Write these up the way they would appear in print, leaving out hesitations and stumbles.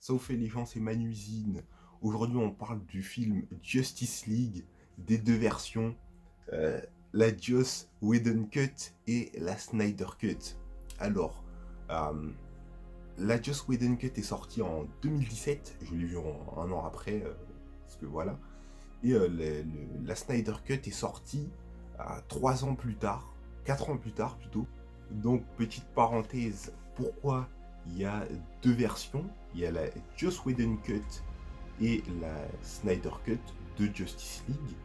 Sauf les gens, c'est Manusine. Aujourd'hui, on parle du film Justice League, des deux versions, euh, la Joss Whedon Cut et la Snyder Cut. Alors, euh, la Joss Whedon Cut est sortie en 2017, je l'ai vu un an après, parce que voilà. Et la Snyder Cut est sortie 3 ans plus tard, 4 ans plus tard plutôt. Donc, petite parenthèse, pourquoi il y a deux versions? Il y a la Joss Whedon Cut et la Snyder Cut de Justice League.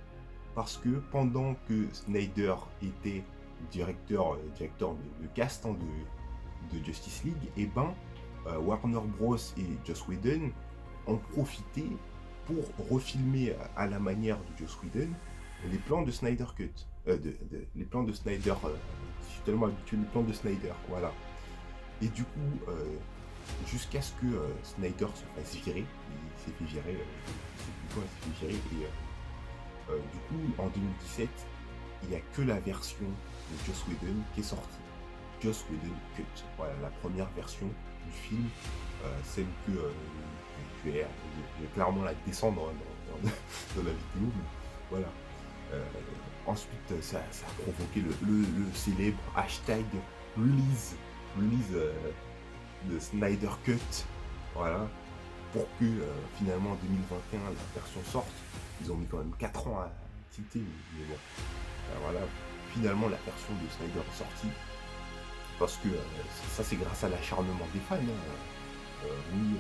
Parce que pendant que Snyder était directeur de cast de Justice League, et ben Warner Bros et Joss Whedon ont profité pour refilmer à la manière de Joss Whedon les plans de Snyder Cut. Les plans de Snyder, je suis tellement habitué les plans de Snyder, voilà. Et du coup, jusqu'à ce que Snyder se fasse virer, il s'est fait virer, je sais plus quoi, il s'est fait virer, et du coup, en 2017, il n'y a que la version de Joss Whedon qui est sortie. Joss Whedon Cut, voilà, la première version du film, celle que je vais clairement la descendre dans la vidéo, mais voilà. Ensuite, ça a provoqué le célèbre hashtag release de Snyder Cut, voilà, pour que finalement en 2021 la version sorte. Ils ont mis quand même 4 ans à tilter, mais bon, voilà, finalement la version de Snyder est sortie, parce que ça c'est grâce à l'acharnement des fans, hein. Oui,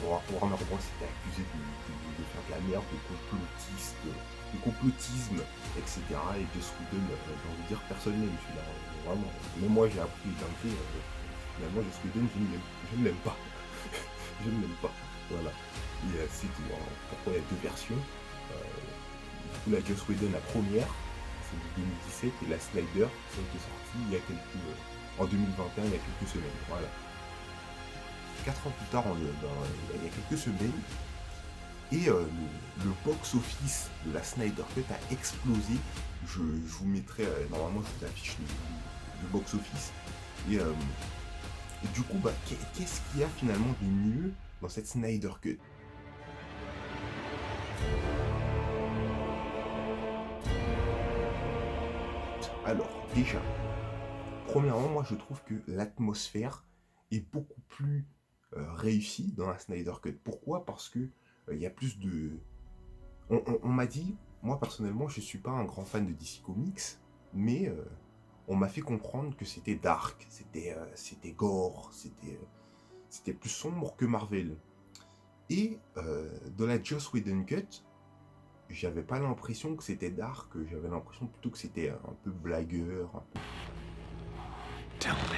Warner Bros était accusé de faire de la merde, de complotisme, etc. Et Joss Whedon, j'ai envie de dire, personne n'aime celui-là, vraiment. Même moi j'ai appris les vérités, finalement Joss Whedon, je ne l'aime pas. Je ne l'aime pas, voilà. Et c'est tout, hein. Pourquoi il y a deux versions, du coup la Joss Whedon, la première, c'est de 2017, et la Snyder, celle qui est sortie il y a en 2021, il y a quelques semaines, voilà. 4 ans plus tard, il y a quelques semaines, et le box-office de la Snyder Cut a explosé. Je vous mettrai, normalement je vous affiche le box-office. Et du coup, qu'est-ce qu'il y a finalement de mieux dans cette Snyder Cut? Alors, déjà, premièrement, moi je trouve que l'atmosphère est beaucoup plus réussie dans la Snyder Cut. Pourquoi? Parce que il y a plus de... On m'a dit, moi personnellement, je suis pas un grand fan de DC Comics, mais on m'a fait comprendre que c'était dark, c'était gore, c'était plus sombre que Marvel. Et dans la Joss Whedon Cut, j'avais pas l'impression que c'était dark, j'avais l'impression plutôt que c'était un peu blagueur. Tell me,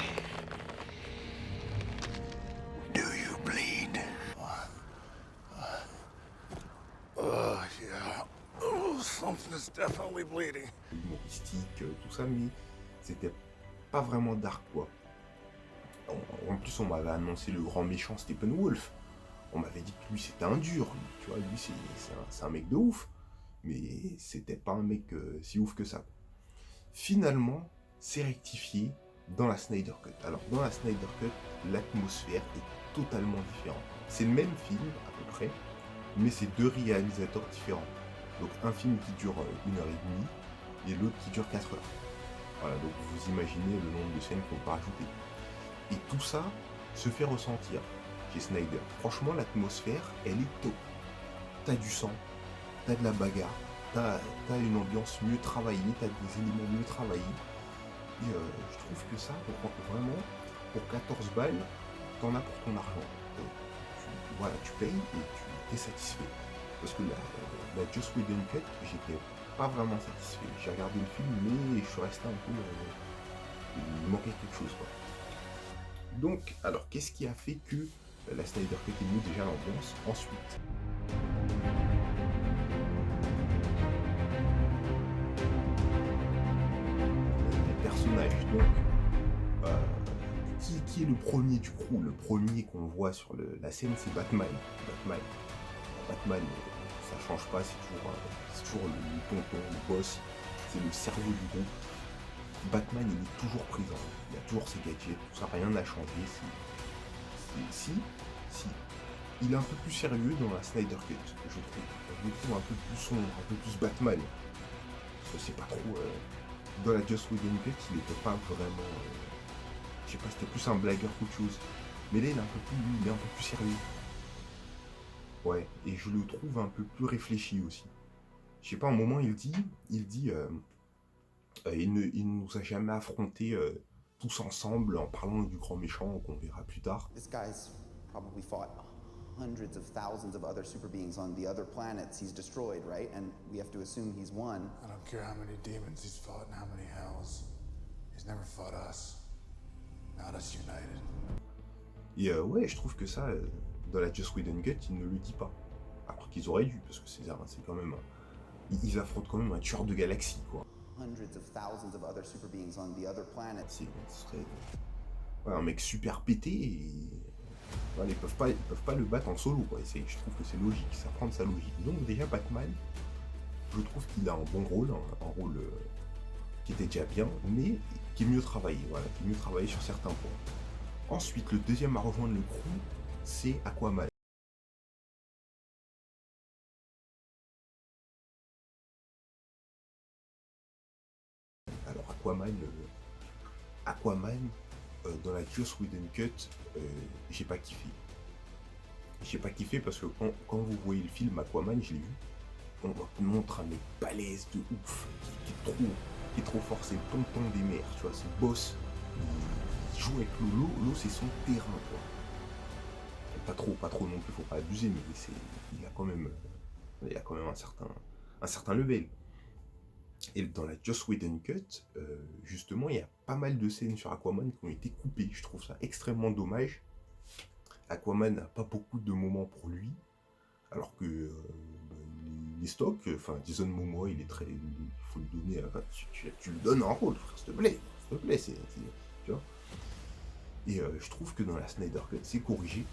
do you bleed? Yeah. Oh, something's definitely bleeding. Humoristique, tout ça, mais c'était pas vraiment dark, quoi. En plus, on m'avait annoncé le grand méchant Steppenwolf. On m'avait dit que lui, c'était un dur. Tu vois, lui, c'est un mec de ouf. Mais c'était pas un mec si ouf que ça. Finalement, c'est rectifié dans la Snyder Cut. Alors, dans la Snyder Cut, l'atmosphère est totalement différente. C'est le même film, à peu près, mais c'est deux réalisateurs différents. Donc, un film qui dure 1h30 et l'autre qui dure 4 heures. Voilà, donc vous imaginez le nombre de scènes qu'on peut rajouter. Et tout ça se fait ressentir chez Snyder. Franchement, l'atmosphère, elle est top. T'as du sang, t'as de la bagarre, t'as une ambiance mieux travaillée, t'as des éléments mieux travaillés. Et je trouve que ça, vraiment, pour 14 balles, t'en as pour ton argent. Voilà, tu payes et tu es satisfait. Parce que la Joss Whedon Cut, j'étais pas vraiment satisfait. J'ai regardé le film, mais je suis resté un peu... il manquait quelque chose, quoi. Donc, alors, qu'est-ce qui a fait que la Snyder Cut est mieux? Déjà l'ambiance. Ensuite, les personnages. Donc, qui est le premier du crew? Le premier qu'on voit sur la scène, c'est Batman. Batman, ça change pas, c'est toujours le tonton, le boss, c'est le cerveau du groupe. Batman, il est toujours présent, il a toujours ses gadgets, tout ça, rien n'a changé. si. Il est un peu plus sérieux dans la Snyder Cut, je trouve. Je le trouve un peu plus sombre, un peu plus Batman. Parce que c'est pas trop... dans la Joss Whedon Cut, il était pas vraiment... je sais pas, c'était plus un blagueur qu'autre chose. Mais là, il est un peu plus sérieux. Ouais, et je le trouve un peu plus réfléchi aussi. Je sais pas, à un moment, il dit il nous a jamais affrontés tous ensemble en parlant du grand méchant qu'on verra plus tard. This guy's probably fought hundreds of thousands of other super beings on the other planets he's destroyed, right? And we have to assume he's won. I don't care how many demons he's fought and how many hells. He's never fought us. Not us united. Et ouais, je trouve que ça, dans la Joss Whedon Cut, il ne le dit pas. Alors qu'ils auraient dû, parce que c'est quand même... ils affrontent quand même un tueur de galaxie, quoi. Hundreds of thousands of other super beings on the other planets. Ce serait ouais, un mec super pété et... voilà, ils peuvent pas le battre en solo, quoi. Je trouve que c'est logique, ça prend de sa logique. Donc déjà, Batman, je trouve qu'il a un bon rôle, un rôle qui était déjà bien, mais qui est mieux travaillé, voilà, qui est mieux travaillé sur certains points. Ensuite, le deuxième à rejoindre le crew, c'est Aquaman. Alors Aquaman, dans la Joss Whedon Cut, j'ai pas kiffé. J'ai pas kiffé parce que quand vous voyez le film Aquaman, je l'ai vu, on montre un mec balèze de ouf, qui est trop fort, c'est le tonton des mers, tu vois, c'est le boss. Il joue avec l'eau, l'eau c'est son terrain, quoi. Pas trop non plus, faut pas abuser, mais il a quand même un certain level. Et dans la Joss Whedon Cut, justement, il y a pas mal de scènes sur Aquaman qui ont été coupées. Je trouve ça extrêmement dommage. Aquaman n'a pas beaucoup de moments pour lui, alors que il est stock. Enfin, Jason Momoa, il faut le donner. Tu le donnes en rôle, frère, s'il te plaît, tu vois. Et je trouve que dans la Snyder Cut, c'est corrigé.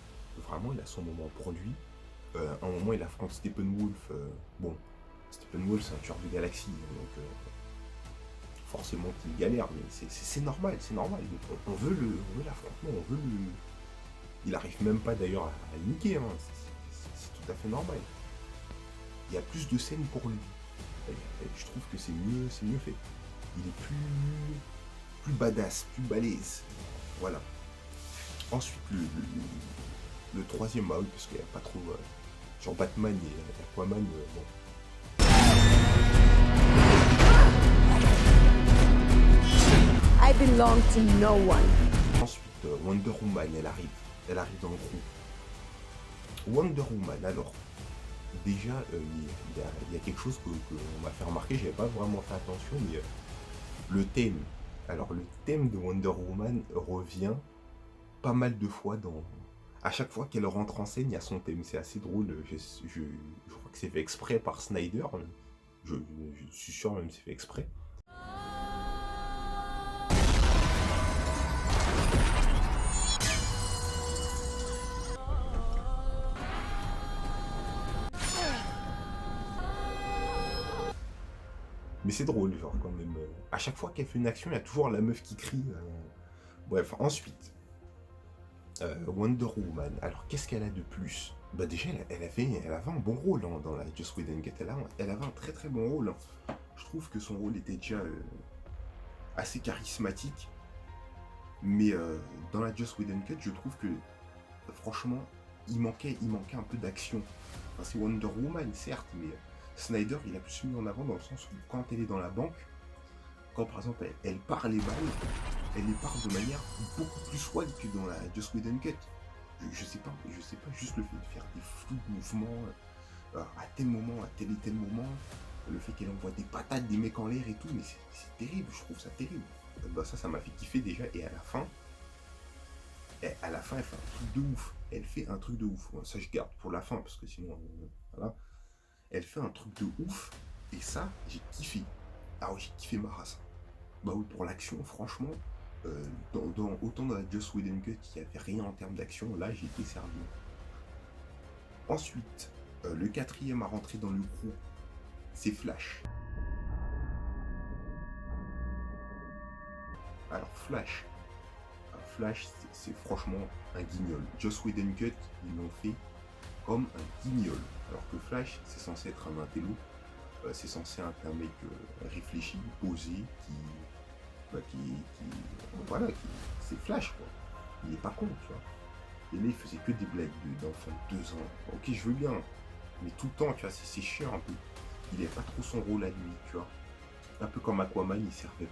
Vraiment, il a son moment pour lui. À un moment, il affronte Steppenwolf. Bon, Steppenwolf, c'est un tueur de galaxie, donc forcément qu'il galère, mais c'est normal, c'est normal. On veut l'affrontement, on veut le... Il arrive même pas d'ailleurs à le niquer, hein. C'est tout à fait normal. Il y a plus de scènes pour lui. Et je trouve que c'est mieux fait. Il est plus badass, plus balèze. Voilà. Ensuite, le troisième, bah oui, parce qu'il n'y a pas trop... sur Batman et Aquaman, bon. I belong to no one. Ensuite, Wonder Woman, elle arrive dans le groupe. Wonder Woman, alors, déjà, il y a quelque chose qu'on m'a fait remarquer, j'avais pas vraiment fait attention, mais le thème. Alors, le thème de Wonder Woman revient pas mal de fois à chaque fois qu'elle rentre en scène, il y a son thème. C'est assez drôle. Je crois que c'est fait exprès par Snyder. Je suis sûr même que c'est fait exprès. Mais c'est drôle, genre, quand même. À chaque fois qu'elle fait une action, il y a toujours la meuf qui crie. Bref, ensuite. Wonder Woman. Alors, qu'est-ce qu'elle a de plus? Bah déjà, elle avait un bon rôle dans la Joss Whedon Cut. Elle avait un très très bon rôle. Je trouve que son rôle était déjà assez charismatique. Mais dans la Joss Whedon Cut, je trouve que, franchement, il manquait un peu d'action. Enfin, c'est Wonder Woman, certes, mais Snyder, il a plus mis en avant dans le sens où quand elle est dans la banque, quand par exemple elle part les balles, elle les part de manière beaucoup plus swag que dans la Joss Whedon Cut. Je sais pas, juste le fait de faire des flous de mouvements à tel moment, à tel et tel moment, le fait qu'elle envoie des patates, des mecs en l'air et tout, mais c'est terrible, je trouve ça terrible. Bah ça m'a fait kiffer déjà, et à la fin, elle fait un truc de ouf. Elle fait un truc de ouf. Ça, je garde pour la fin, parce que sinon, voilà. Elle fait un truc de ouf, et ça, j'ai kiffé. Alors, j'ai kiffé ma race. Bah oui, pour l'action, franchement, autant dans la Joss Whedon Cut, il n'y avait rien en termes d'action, là, j'ai été servi. Ensuite, le quatrième à rentrer dans le crew, c'est Flash. Alors, Flash, c'est franchement un guignol. Joss Whedon Cut, ils l'ont fait comme un guignol. Alors que Flash, c'est censé être un intello, c'est censé être un mec réfléchi, posé, voilà, c'est Flash quoi. Il est pas con, tu vois. Et là, il faisait que des blagues d'enfants de 2 ans. Ok, je veux bien, mais tout le temps, tu vois, c'est chiant un peu. Il n'avait pas trop son rôle à lui, tu vois. Un peu comme Aquaman, il servait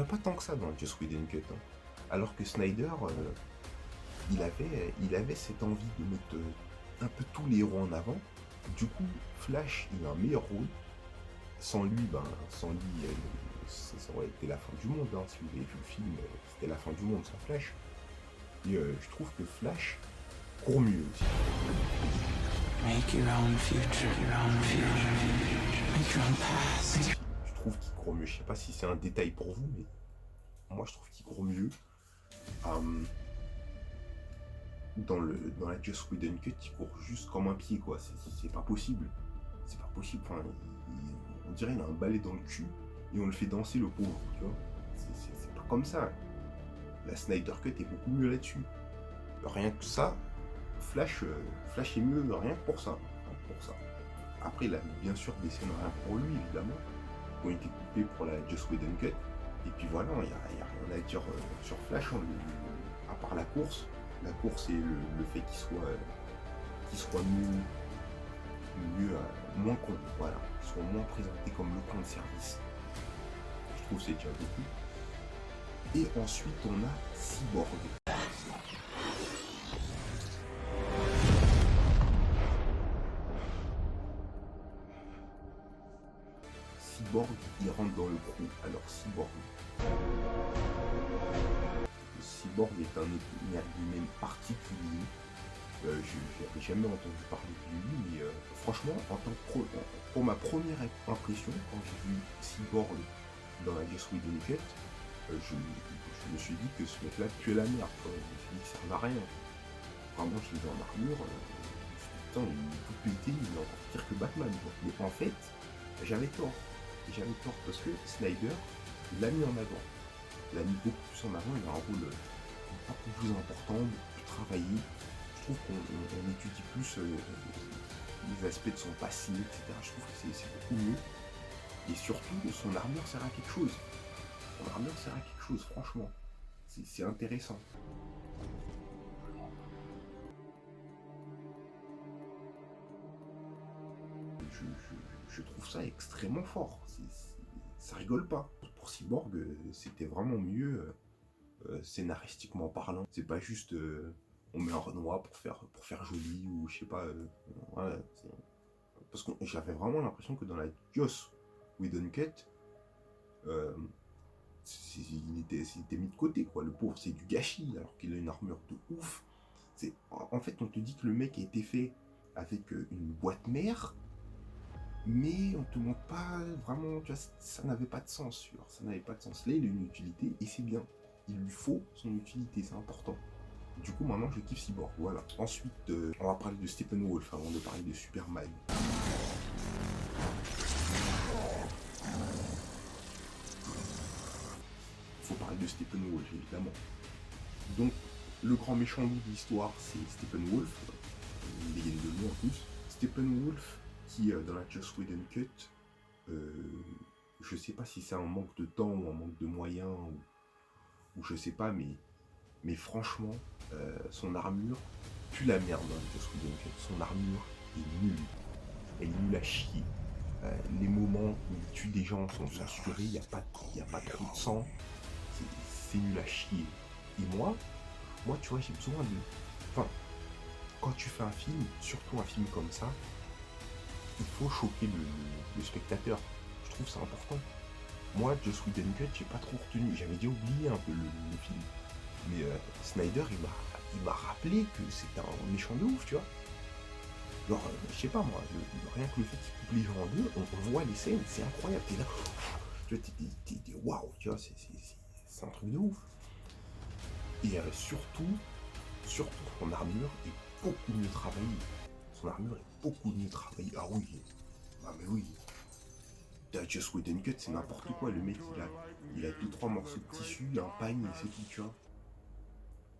pas tant que ça dans Joss Whedon Cut. Hein. Alors que Snyder, il avait cette envie de mettre un peu tous les héros en avant. Du coup, Flash, il a un meilleur rôle. Sans lui, ça aurait été la fin du monde. Hein. Si vous avez vu le film, c'était la fin du monde sans Flash. Et je trouve que Flash court mieux aussi. Make your own future, make your own past. Je trouve qu'il court mieux. Je sais pas si c'est un détail pour vous, mais moi je trouve qu'il court mieux. Dans la Joss Whedon Cut, il court juste comme un pied, quoi. C'est pas possible. C'est pas possible. Enfin, on dirait qu'il a un balai dans le cul et on le fait danser, le pauvre, tu vois. C'est pas comme ça. La Snyder Cut est beaucoup mieux là-dessus. Rien que ça, Flash est mieux rien que pour ça. Après, il a bien sûr des scènes rien pour lui, évidemment, qui ont été coupées pour la Joss Whedon Cut. Et puis voilà, il n'y a rien à dire sur Flash, hein, à part la course. La course et le fait qu'il soit moins con, voilà, qu'il soit moins présenté comme le con de service. Je trouve que c'est déjà beaucoup. Et ensuite, on a Cyborg. Cyborg, il rentre dans le crew. Alors, Cyborg est un énergumène particulier. Je n'avais jamais entendu parler de lui, mais franchement, pour ma première impression, quand j'ai vu Cyborg dans la Joss Whedon Cut, je me suis dit que ce mec-là tuait la merde. Je me suis dit que ça ne servait à rien. Vraiment, je l'ai vu en armure, putain, il est tout pété, il est encore pire que Batman. Quoi. Mais en fait, j'avais tort. Parce que Snyder l'a mis en avant. Il l'a mis beaucoup plus en avant, il a un rôle beaucoup plus important, beaucoup plus travaillé. Je trouve qu'on étudie plus les aspects de son passé, etc. Je trouve que c'est beaucoup mieux. Et surtout, son armure sert à quelque chose. Franchement. C'est intéressant. Je trouve ça extrêmement fort. Ça rigole pas. Pour Cyborg, c'était vraiment mieux scénaristiquement parlant. C'est pas juste on met un Renoir pour faire joli ou je sais pas. Voilà, parce que j'avais vraiment l'impression que dans la Joss Whedon Cut, il était mis de côté, quoi. Le pauvre, c'est du gâchis alors qu'il a une armure de ouf. En fait, on te dit que le mec a été fait avec une boîte mère, mais on te montre pas vraiment, tu vois, ça n'avait pas de sens, ça n'avait pas de sens. Là, il a une utilité et c'est bien. Il lui faut son utilité, c'est important. Du coup, maintenant, je kiffe Cyborg, voilà. Ensuite, on va parler de Steppenwolf avant de parler de Superman. Faut parler de Steppenwolf, évidemment. Donc, le grand méchant loup de l'histoire, c'est Steppenwolf. Une légende de loup en plus. Steppenwolf, qui, dans la Joss Whedon Cut, je sais pas si c'est un manque de temps ou un manque de moyens, ou je sais pas, mais franchement, son armure pue la merde dans la Joss Whedon Cut. Son armure est nulle. Elle est nulle à chier. Les moments où il tue des gens sont censurés, il n'y a pas trop de sang. C'est nul à chier. Et moi, tu vois, j'ai besoin de... Enfin, quand tu fais un film, surtout un film comme ça, il faut choquer le spectateur. Je trouve ça important. Moi, Joss Whedon Cut, j'ai pas trop retenu. J'avais déjà oublié un peu le film. Mais Snyder, il m'a rappelé que c'était un méchant de ouf, tu vois. Genre, je sais pas moi, rien que le fait qu'il coupe les gens en deux, on voit les scènes, c'est incroyable. T'es là, tu vois, t'es waouh, tu vois, c'est un truc de ouf. Et surtout, son armure est beaucoup mieux travaillée. Ah oui, mais oui. Dans Joss Whedon Cut, c'est n'importe quoi. Le mec, il a 2-3 morceaux de tissu, un pagne et c'est tout, tu vois.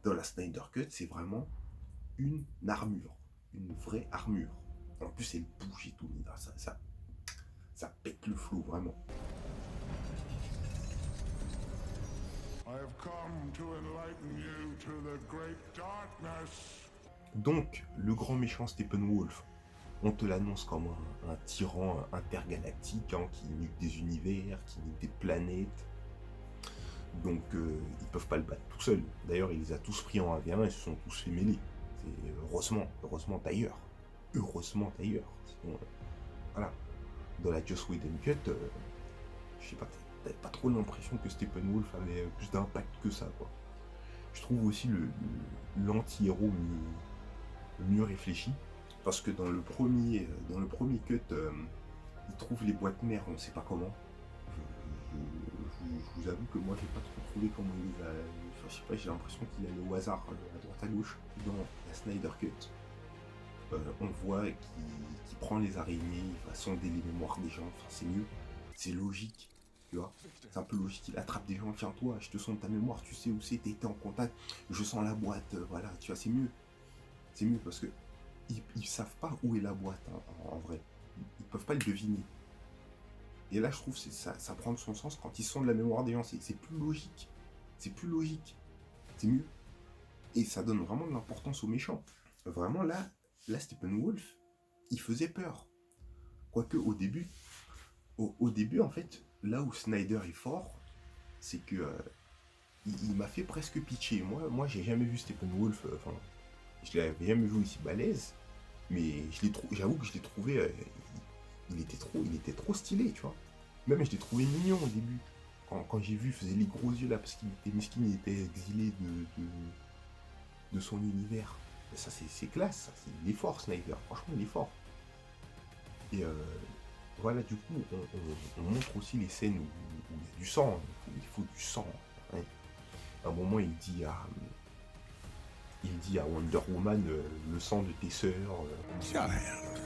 Dans la Snyder Cut, c'est vraiment une armure, une vraie armure. En plus, elle bouge et tout, ça pète le flou, vraiment. I have come to enlighten you to the great darkness. Donc, le grand méchant Steppenwolf, on te l'annonce comme un tyran intergalactique hein, qui nique des univers, qui nique des planètes. Donc, ils peuvent pas le battre tout seul. D'ailleurs, il les a tous pris en 1v1 et se sont tous fait mêler. Heureusement d'ailleurs. Heureusement d'ailleurs. Sinon, voilà. Dans la Joss Whedon Cut, je sais pas, t'avais pas trop l'impression que Steppenwolf avait plus d'impact que ça, quoi. Je trouve aussi l'anti-héros mieux réfléchi. Parce que dans le premier cut, il trouve les boîtes mères, on sait pas comment. Je vous avoue que moi j'ai pas trop trouvé comment il les a. Enfin, je sais pas, j'ai l'impression qu'il a le au hasard à droite à gauche. Dans la Snyder Cut, on voit qu'il prend les araignées, il va sonder les mémoires des gens, enfin c'est mieux, c'est logique, tu vois. C'est un peu logique, il attrape des gens, tiens toi, je te sonde ta mémoire, tu sais où c'est, t'étais en contact, je sens la boîte, voilà, tu vois, c'est mieux. C'est mieux parce que ils savent pas où est la boîte en vrai. Ils peuvent pas le deviner. Et là, je trouve que ça prend de son sens quand ils sondent la mémoire des gens. C'est plus logique. C'est plus logique. C'est mieux. Et ça donne vraiment de l'importance aux méchants. Vraiment, là Steppenwolf, il faisait peur. Quoique, au début, en fait, là où Snyder est fort, c'est que il m'a fait presque pitcher. Moi, j'ai jamais vu Steppenwolf. Enfin, je l'avais jamais vu aussi balèze. Mais j'avoue que je l'ai trouvé, il était trop stylé, tu vois. Même je l'ai trouvé mignon au début. Quand j'ai vu, il faisait les gros yeux là, parce qu'il était mesquin, il était exilé de son univers. Et ça, c'est classe, ça. Il est fort, Snyder. Franchement, il est fort. Et voilà, du coup, on montre aussi les scènes où il y a du sang. Il faut du sang. Hein. À un moment, il dit à Wonder Woman, le sang de tes sœurs. Child,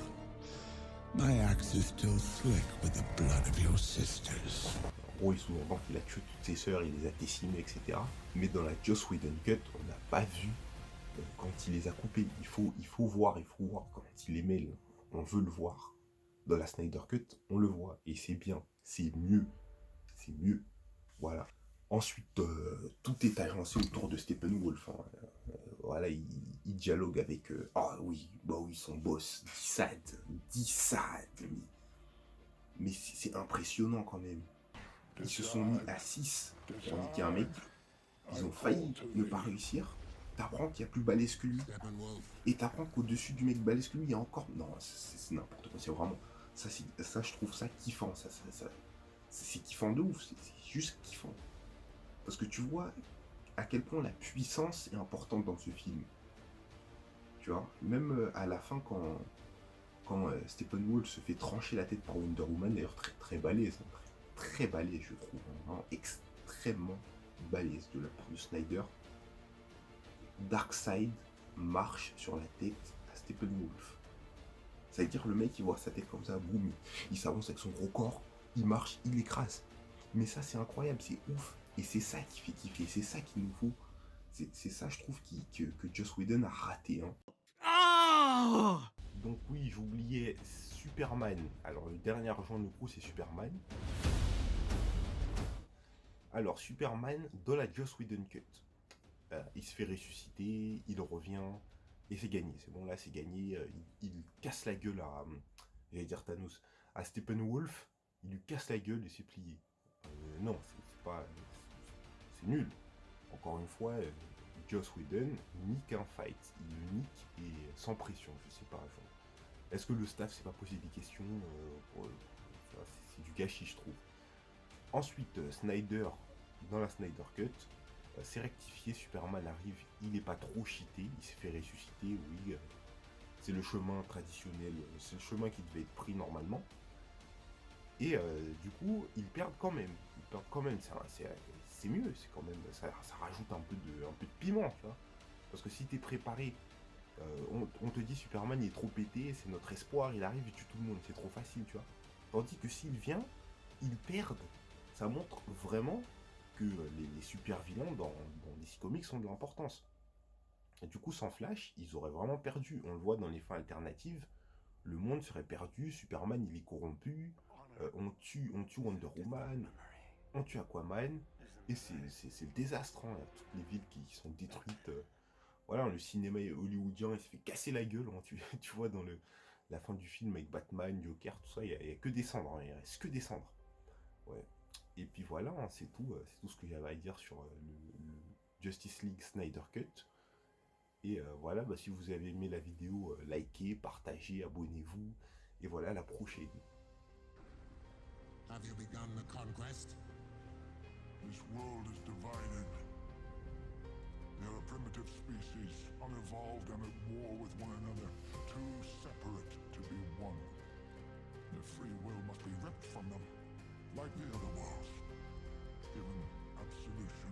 my axe is still slick with the blood of your sisters. En gros, il sous-entend qu'il a tué toutes ses sœurs, il les a décimées, etc. Mais dans la Joss Whedon Cut, on n'a pas vu quand il les a coupées. Il faut voir quand il les mêle. On veut le voir. Dans la Snyder Cut, on le voit. Et c'est bien. C'est mieux. C'est mieux. Voilà. Ensuite, tout est agencé autour de Steppenwolf. Hein. Voilà, il dialogue avec... Ah oui, bah oui, son boss, Dissad. Mais c'est impressionnant quand même. Ils se sont mis à 6 pour niquer un mec. Ils ont failli ne pas réussir. T'apprends qu'il y a plus balèze que lui. Et t'apprends qu'au-dessus du mec balèze que lui, il y a encore... Non, c'est n'importe quoi. C'est vraiment... Ça, je trouve ça kiffant. C'est kiffant de ouf. C'est juste kiffant. Parce que tu vois à quel point la puissance est importante dans ce film. Tu vois, même à la fin, quand Steppenwolf se fait trancher la tête par Wonder Woman, d'ailleurs très balèze, très balèze je trouve, vraiment extrêmement balèze de la part de Snyder. Darkseid marche sur la tête à Steppenwolf. Ça veut dire le mec il voit sa tête comme ça, boum, il s'avance avec son gros corps, il marche, il l'écrase. Mais ça c'est incroyable, c'est ouf. Et c'est ça qui fait kiffer, c'est ça qu'il nous faut. C'est ça, je trouve, que Joss Whedon a raté. Hein. Oh donc oui, j'oubliais Superman. Alors, le dernier argent de coup, c'est Superman. Alors, Superman, dans la Joss Whedon Cut, il se fait ressusciter, il revient, et c'est gagné. C'est bon, là, c'est gagné. Il casse la gueule à... J'allais dire Thanos. À Steppenwolf, il lui casse la gueule et c'est plié. Non, c'est pas... C'est nul. Encore une fois, Joss Whedon nique un fight. Il le nique et sans pression, je sais pas. Genre. Est-ce que le staff s'est pas posé des questions c'est du gâchis, je trouve. Ensuite, Snyder, dans la Snyder Cut, c'est rectifié, Superman arrive, il n'est pas trop cheaté, il s'est fait ressusciter, oui. C'est le chemin traditionnel, c'est le chemin qui devait être pris normalement. Et du coup, ils perdent quand même. C'est mieux, c'est quand même. Ça rajoute un peu de piment, tu vois. Parce que si t'es préparé, on te dit Superman il est trop pété, c'est notre espoir, il arrive, il tue tout le monde, c'est trop facile, tu vois. Tandis que s'il vient, ils perdent. Ça montre vraiment que les super vilains dans DC Comics ont de l'importance. Et du coup, sans Flash, ils auraient vraiment perdu. On le voit dans les fins alternatives, le monde serait perdu, Superman il est corrompu, on tue Wonder Woman, on tue Aquaman, et c'est le désastre, hein, toutes les villes qui sont détruites. Voilà, le cinéma hollywoodien il se fait casser la gueule, hein, tu vois dans la fin du film avec Batman, Joker, tout ça, il y a que des cendres, hein, il reste que des cendres. Ouais. Et puis voilà, hein, c'est tout ce que j'avais à dire sur le Justice League Snyder Cut. Et voilà, bah, si vous avez aimé la vidéo, likez, partagez, abonnez-vous. Et voilà, à la prochaine. Have you begun the conquest? This world is divided. They are a primitive species, unevolved and at war with one another, too separate to be one. Their free will must be ripped from them, like the other worlds, given absolution.